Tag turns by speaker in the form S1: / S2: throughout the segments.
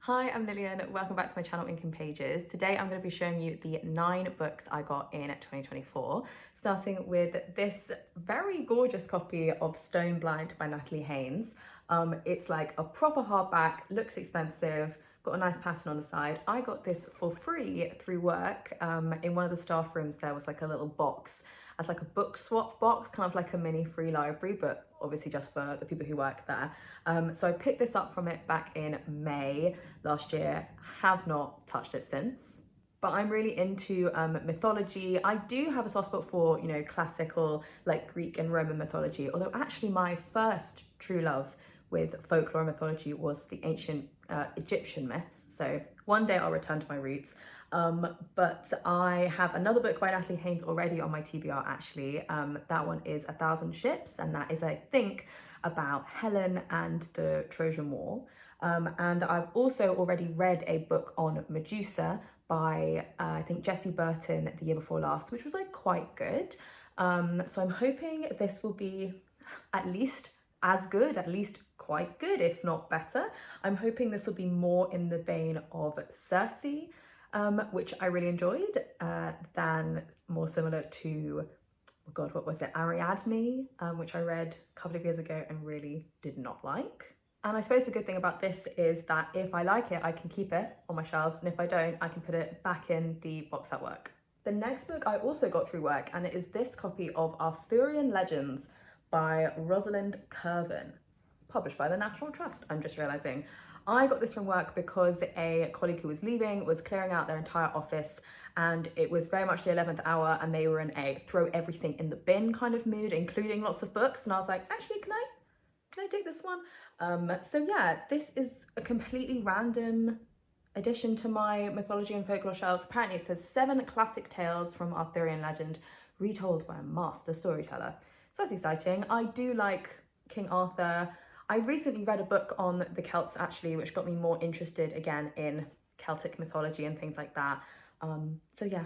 S1: Hi, I'm Lillian. Welcome back to my channel, Ink and Pages. Today I'm going to be showing you the 9 books I got in 2024, starting with this very gorgeous copy of Stone Blind by Natalie Haynes. It's like a proper hardback, looks expensive, got a nice pattern on the side. I got this for free through work. In one of the staff rooms there was like a little box as like a book swap box, kind of like a mini free library, but obviously just for the people who work there. So I picked this up from it back in May last year, have not touched it since. But I'm really into mythology. I do have a soft spot for, classical like Greek and Roman mythology, although actually my first true love with folklore and mythology was the ancient Egyptian myths. So one day I'll return to my roots. But I have another book by Natalie Haynes already on my TBR actually. That one is A Thousand Ships, and that is, I think, about Helen and the Trojan War. And I've also already read a book on Medusa by, I think, Jessie Burton the year before last, which was like quite good. So I'm hoping this will be at least as good, at least quite good, if not better. I'm hoping this will be more in the vein of Circe, which I really enjoyed, than more similar to, oh God, what was it? Ariadne, which I read a couple of years ago and really did not like. And I suppose the good thing about this is that if I like it, I can keep it on my shelves, and if I don't, I can put it back in the box at work. The next book I also got through work, and it is this copy of Arthurian Legends by Rosalind Kirvan, published by the National Trust, I'm just realising. I got this from work because a colleague who was leaving was clearing out their entire office, and it was very much the 11th hour, and they were in a throw everything in the bin kind of mood, including lots of books, and I was like, actually, can I take this one? So yeah, this is a completely random addition to my mythology and folklore shelves. Apparently it says 7 classic tales from Arthurian legend retold by a master storyteller. So that's exciting. I do like King Arthur. I recently read a book on the Celts actually, which got me more interested again in Celtic mythology and things like that. So yeah,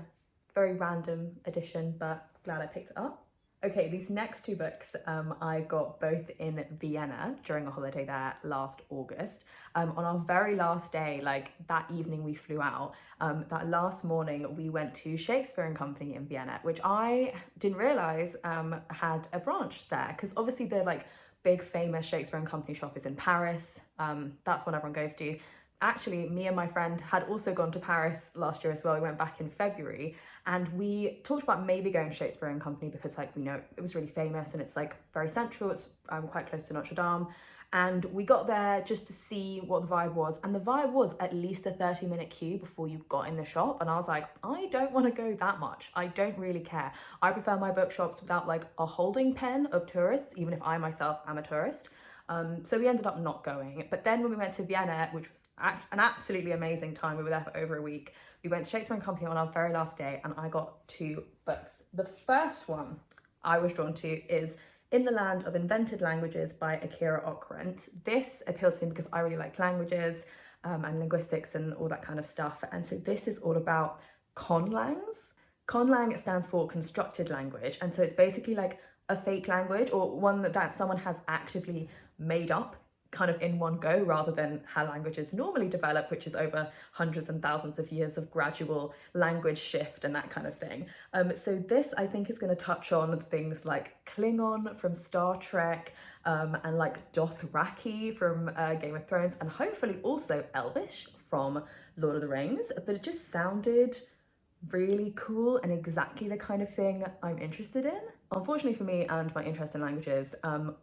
S1: very random addition, but glad I picked it up. Okay, these next 2 books I got both in Vienna during a holiday there last August. On our very last day, like that evening we flew out, that last morning we went to Shakespeare and Company in Vienna, which I didn't realise had a branch there, because obviously the like big famous Shakespeare and Company shop is in Paris. That's what everyone goes to. Actually, me and my friend had also gone to Paris last year as well. We went back in February, and we talked about maybe going to Shakespeare and Company because, like, we know it was really famous and it's like very central. It's quite close to Notre Dame. And we got there just to see what the vibe was, and the vibe was at least a 30-minute queue before you got in the shop. And I was like, I don't want to go that much. I don't really care. I prefer my bookshops without like a holding pen of tourists, even if I myself am a tourist. So we ended up not going. But then when we went to Vienna, which was an absolutely amazing time, we were there for over a week. We went to Shakespeare and Company on our very last day, and I got 2 books. The first one I was drawn to is In the Land of Invented Languages by Akira Okrent. This appealed to me because I really like languages and linguistics and all that kind of stuff. And so this is all about conlangs. Conlang stands for constructed language, and so it's basically like a fake language, or one that someone has actively made up kind of in one go, rather than how languages normally develop, which is over hundreds and thousands of years of gradual language shift and that kind of thing. So this, I think, is going to touch on things like Klingon from Star Trek, and like Dothraki from Game of Thrones, and hopefully also Elvish from Lord of the Rings. But it just sounded really cool and exactly the kind of thing I'm interested in. Unfortunately for me and my interest in languages,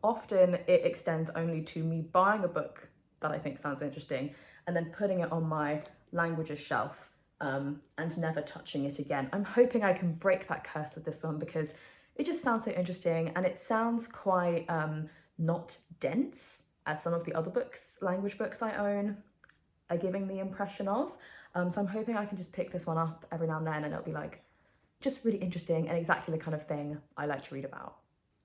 S1: often it extends only to me buying a book that I think sounds interesting and then putting it on my languages shelf, and never touching it again. I'm hoping I can break that curse with this one because it just sounds so interesting, and it sounds quite not dense as some of the other books, language books I own, are giving the impression of. So I'm hoping I can just pick this one up every now and then, and it'll be like just really interesting and exactly the kind of thing I like to read about.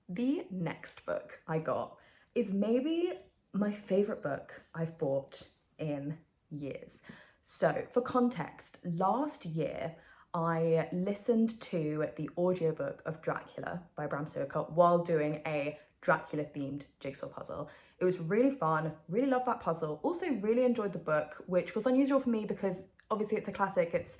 S1: The next book I got is maybe my favourite book I've bought in years. So for context, last year I listened to the audiobook of Dracula by Bram Stoker while doing a Dracula themed jigsaw puzzle. It was really fun, really loved that puzzle. Also really enjoyed the book, which was unusual for me because obviously it's a classic. It's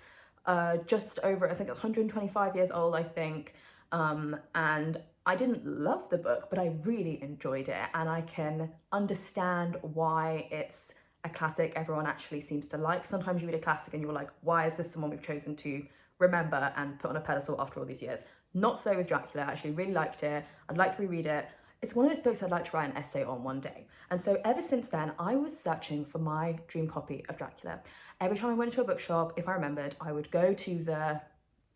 S1: just over, I think, 125 years old, I think. And I didn't love the book, but I really enjoyed it, and I can understand why it's a classic everyone actually seems to like. Sometimes you read a classic and you're like, why is this the one we've chosen to remember and put on a pedestal after all these years? Not so with Dracula. I actually really liked it. I'd like to reread it. It's one of those books I'd like to write an essay on one day. And so ever since then, I was searching for my dream copy of Dracula. Every time I went to a bookshop, if I remembered, I would go to the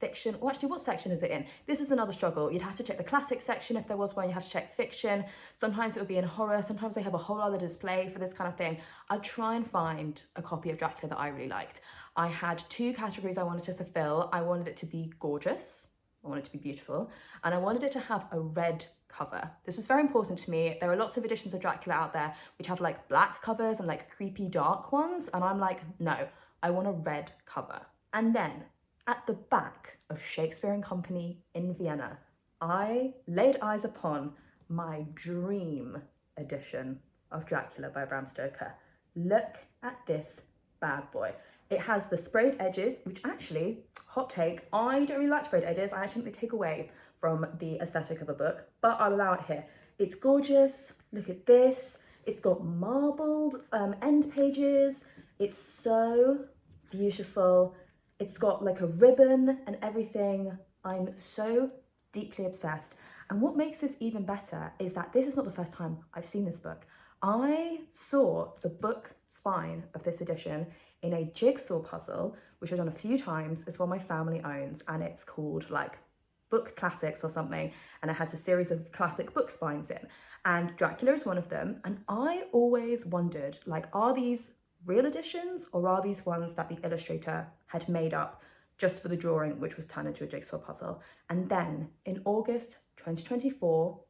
S1: fiction, or actually what section is it in? This is another struggle. You'd have to check the classic section if there was one, you have to check fiction. Sometimes it would be in horror, sometimes they have a whole other display for this kind of thing. I'd try and find a copy of Dracula that I really liked. I had two categories I wanted to fulfill. I wanted it to be gorgeous, I wanted it to be beautiful, and I wanted it to have a red cover. This was very important to me. There are lots of editions of Dracula out there which have like black covers and like creepy dark ones, and I'm like, no, I want a red cover. And then at the back of Shakespeare and Company in Vienna, I laid eyes upon my dream edition of Dracula by Bram Stoker. Look at this bad boy. It has the sprayed edges, which actually, hot take, I don't really like sprayed edges. I actually think they take away from the aesthetic of a book, but I'll allow it here. It's gorgeous. Look at this. It's got marbled end pages. It's so beautiful. It's got like a ribbon and everything. I'm so deeply obsessed. And what makes this even better is that this is not the first time I've seen this book. I saw the book spine of this edition in a jigsaw puzzle, which I've done a few times. It's one my family owns, and it's called like Book Classics or something, and it has a series of classic book spines in, and Dracula is one of them. And I always wondered, like, are these real editions or are these ones that the illustrator had made up just for the drawing, which was turned into a jigsaw puzzle? And then in August 2024,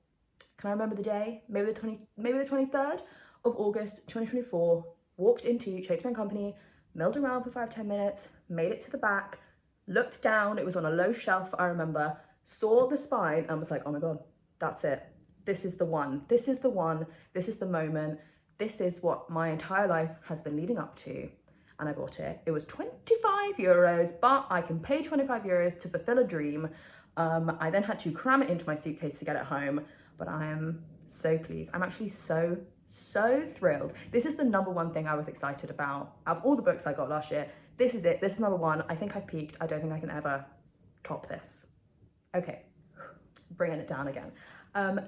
S1: can I remember the day? Maybe the 23rd of August 2024, walked into Shakespeare and Company, milled around for 5-10 minutes, made it to the back, looked down, it was on a low shelf, I remember, saw the spine and was like, oh my God, that's it. This is the one. This is the one. This is the moment. This is what my entire life has been leading up to. And I bought it. It was 25 euros, but I can pay 25 euros to fulfill a dream. I then had to cram it into my suitcase to get it home, but I am so pleased. I'm actually so thrilled. This is the number one thing I was excited about. Out of all the books I got last year, this is it. This is number one. I think I've peaked. I don't think I can ever top this. Okay, bringing it down again.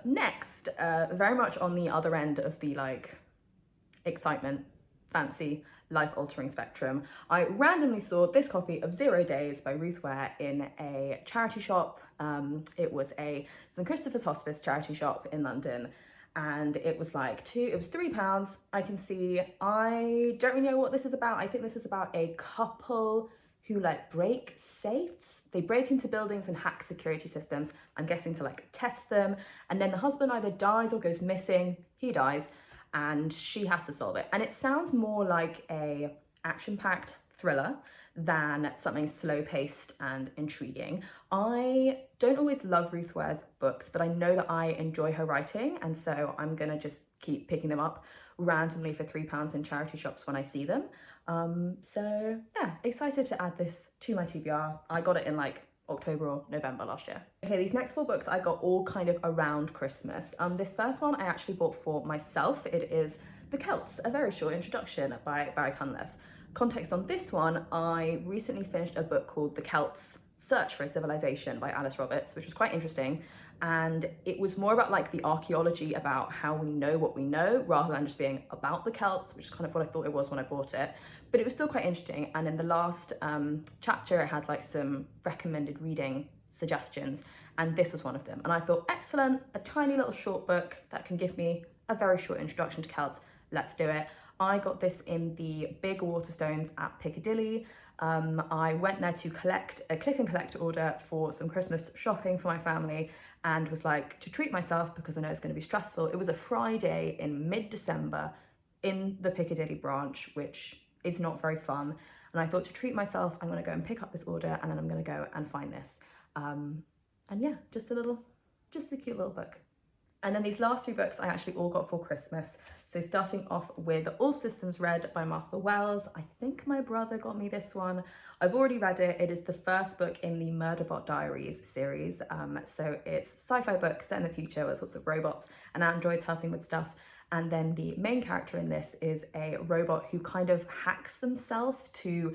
S1: Next, very much on the other end of the like excitement, fancy, life-altering spectrum, I randomly saw this copy of 0 Days by Ruth Ware in a charity shop. It was a St. Christopher's Hospice charity shop in London, and it was like £3. I can see, I don't really know what this is about. I think this is about a couple who like break safes. They break into buildings and hack security systems, I'm guessing to like test them. And then the husband either dies or goes missing. He dies and she has to solve it. And it sounds more like a action-packed thriller than something slow-paced and intriguing. I don't always love Ruth Ware's books, but I know that I enjoy her writing, and so I'm gonna just keep picking them up randomly for £3 in charity shops when I see them. So yeah, excited to add this to my TBR. I got it in like October or November last year. Okay, these next 4 books I got all kind of around Christmas. This first one I actually bought for myself. It is The Celts, A Very Short Introduction by Barry Cunliffe. Context on this one, I recently finished a book called The Celts Search for a Civilization by Alice Roberts, which was quite interesting. And it was more about like the archaeology about how we know what we know rather than just being about the Celts, which is kind of what I thought it was when I bought it. But it was still quite interesting. And in the last chapter, it had like some recommended reading suggestions, and this was one of them. And I thought, excellent, a tiny little short book that can give me a very short introduction to Celts. Let's do it. I got this in the big Waterstones at Piccadilly. I went there to collect a click and collect order for some Christmas shopping for my family, and was like, to treat myself because I know it's going to be stressful. It was a Friday in mid-December in the Piccadilly branch, which is not very fun. And I thought, to treat myself, I'm going to go and pick up this order, and then I'm going to go and find this. And yeah, just a cute little book. And then these last 3 books I actually all got for Christmas. So starting off with All Systems Red by Martha Wells. I think my brother got me this one. I've already read it. It is the first book in the Murderbot Diaries series. So it's sci-fi book set in the future with sorts of robots and androids helping with stuff. And then the main character in this is a robot who kind of hacks themselves to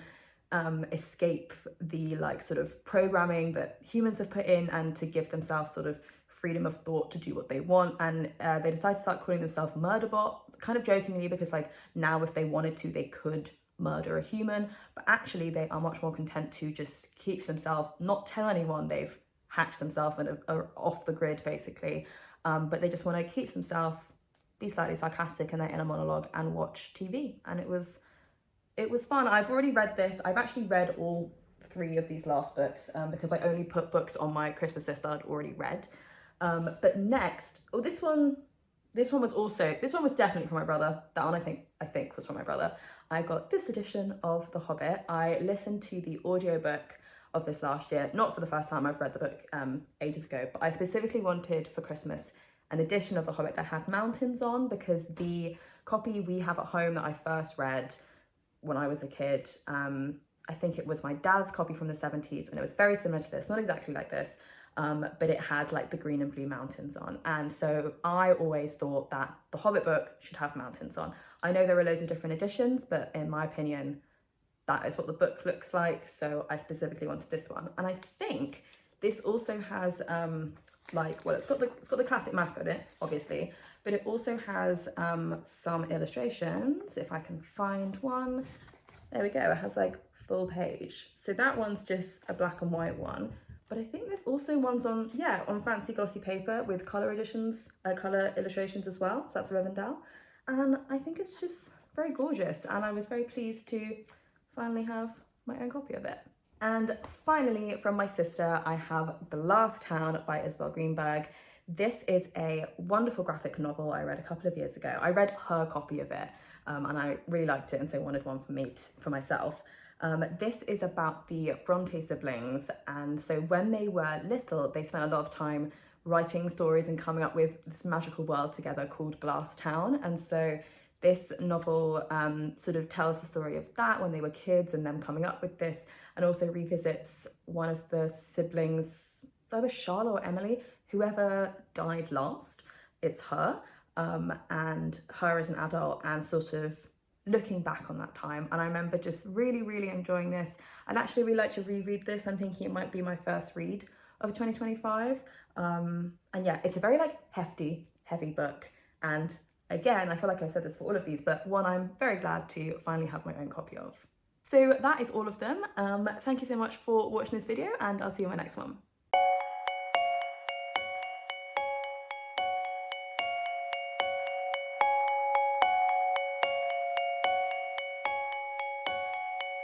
S1: escape the like sort of programming that humans have put in and to give themselves sort of freedom of thought to do what they want. And they decided to start calling themselves Murderbot, kind of jokingly, because like now if they wanted to they could murder a human, but actually they are much more content to just keep themselves, not tell anyone they've hacked themselves and are off the grid basically, but they just want to keep themselves, be slightly sarcastic in their inner monologue and watch TV. And it was fun. I've already read this. I've actually read all 3 of these last books because I only put books on my Christmas list that I'd already read. But next, this one was definitely from my brother. That one I think was from my brother. I got this edition of The Hobbit. I listened to the audiobook of this last year, not for the first time. I've read the book ages ago, but I specifically wanted for Christmas an edition of The Hobbit that had mountains on, because the copy we have at home that I first read when I was a kid, I think it was my dad's copy from the 70s, and it was very similar to this, not exactly like this, but it had like the green and blue mountains on. And so I always thought that the Hobbit book should have mountains on. I know there are loads of different editions, but in my opinion, that is what the book looks like. So I specifically wanted this one. And I think this also has it's got the classic map in it, obviously, but it also has some illustrations. If I can find one, there we go. It has like full page. So that one's just a black and white one. But I think there's also ones on fancy glossy paper with colour illustrations as well. So that's Rivendell. And I think it's just very gorgeous. And I was very pleased to finally have my own copy of it. And finally, from my sister, I have The Last Town by Isabel Greenberg. This is a wonderful graphic novel I read a couple of years ago. I read her copy of it and I really liked it, and so wanted one for myself. This is about the Bronte siblings, and so when they were little, they spent a lot of time writing stories and coming up with this magical world together called Glass Town. And so this novel sort of tells the story of that when they were kids and them coming up with this, and also revisits one of the siblings, it's either Charlotte or Emily, whoever died last, it's her, and her as an adult, and sort of looking back on that time. And I remember just really, really enjoying this. I'd actually really like to reread this. I'm thinking it might be my first read of 2025. And yeah, it's a very like hefty, heavy book. And again, I feel like I've said this for all of these, but one I'm very glad to finally have my own copy of. So that is all of them. Thank you so much for watching this video, and I'll see you in my next one.